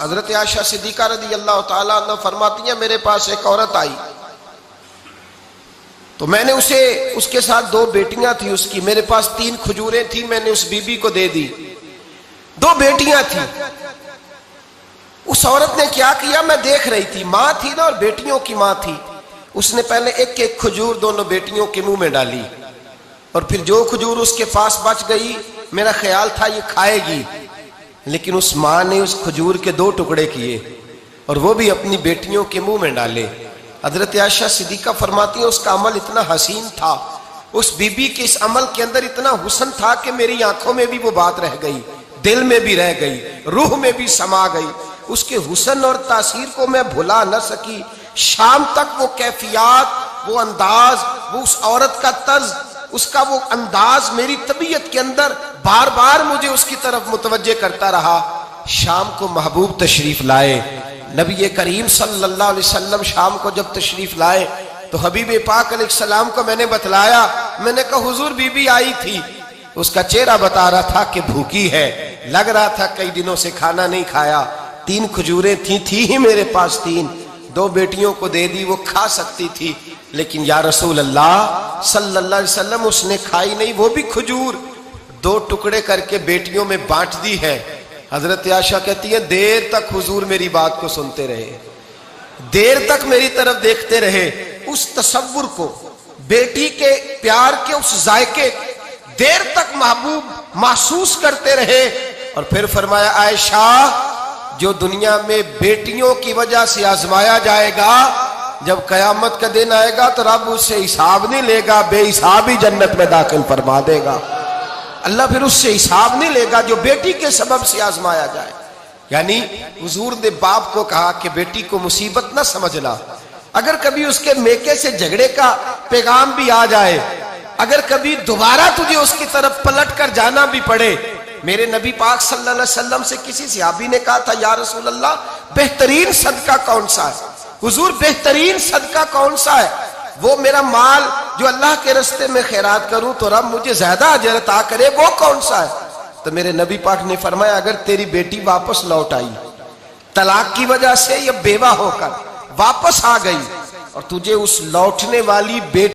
حضرت عائشہ صدیقہ رضی اللہ تعالیٰ عنہ فرماتی ہیں میرے پاس ایک عورت آئی تو میں نے اسے اس کے ساتھ 2 بیٹیاں تھی اس کی، میرے پاس 3 کھجوریں تھی، میں نے اس بی بی کو دے دی، 2 بیٹیاں تھی۔ اس عورت نے کیا کیا، میں دیکھ رہی تھی، ماں تھی نا اور بیٹیوں کی ماں تھی، اس نے پہلے ایک ایک کھجور دونوں بیٹیوں کے منہ میں ڈالی اور پھر جو کھجور اس کے پاس بچ گئی میرا خیال تھا یہ کھائے گی، لیکن اس ماں نے اس کھجور کے 2 ٹکڑے کیے اور وہ بھی اپنی بیٹیوں کے منہ میں ڈالے۔ حضرت عائشہ صدیقہ فرماتی ہیں اس کا عمل اتنا حسین تھا، اس بی بی کے اس عمل کے اندر اتنا حسن تھا کہ میری آنکھوں میں بھی وہ بات رہ گئی، دل میں بھی رہ گئی، روح میں بھی سما گئی۔ اس کے حسن اور تاثیر کو میں بھلا نہ سکی، شام تک وہ کیفیات، وہ انداز، وہ اس عورت کا طرز، اس کا وہ انداز میری طبیعت کے اندر بار بار مجھے اس کی طرف متوجہ کرتا رہا۔ شام کو محبوب تشریف لائے، نبی کریم صلی اللہ علیہ وسلم شام کو جب تشریف لائے تو حبیب پاک علیہ السلام کو میں نے بتلایا، میں نے کہا حضور بی بی آئی تھی، اس کا چہرہ بتا رہا تھا کہ بھوکی ہے، لگ رہا تھا کئی دنوں سے کھانا نہیں کھایا، 3 کھجوریں تھی ہی میرے پاس 3، 2 بیٹیوں کو دے دی، وہ کھا سکتی تھی، لیکن یا رسول اللہ صلی اللہ علیہ وسلم اس نے کھائی نہیں، وہ بھی کھجور 2 ٹکڑے کر کے بیٹیوں میں بانٹ دی ہے۔ حضرت عائشہ کہتی ہے دیر تک حضور میری بات کو سنتے رہے، دیر تک میری طرف دیکھتے رہے، اس تصور کو، بیٹی کے پیار کے اس ذائقے دیر تک محبوب محسوس کرتے رہے، اور پھر فرمایا عائشہ جو دنیا میں بیٹیوں کی وجہ سے آزمایا جائے گا، جب قیامت کا دن آئے گا تو رب اس سے حساب نہیں لے گا، بے حساب ہی جنت میں داخل فرما دے گا۔ اللہ پھر اس سے حساب نہیں لے گا جو بیٹی کے سبب سے آزمایا جائے۔ یعنی حضور نے باپ کو کہا کہ بیٹی کو مصیبت نہ سمجھنا، اگر کبھی اس کے میکے سے جھگڑے کا پیغام بھی آ جائے، اگر کبھی دوبارہ تجھے اس کی طرف پلٹ کر جانا بھی پڑے، میرے نبی پاک صلی اللہ علیہ وسلم سے کسی صحابی نے کہا تھا یا رسول اللہ بہترین صدقہ کون سا ہے؟ حضور بہترین صدقہ کون سا ہے؟ وہ میرا مال جو اللہ کے راستے میں خیرات کروں تو رب مجھے زیادہ اجر عطا کرے، وہ کون سا ہے؟ تو میرے نبی پاک نے فرمایا اگر تیری بیٹی واپس لوٹ آئی طلاق کی وجہ سے یا بیوہ ہو کر واپس آ گئی اور تجھے اس لوٹنے والی بیٹی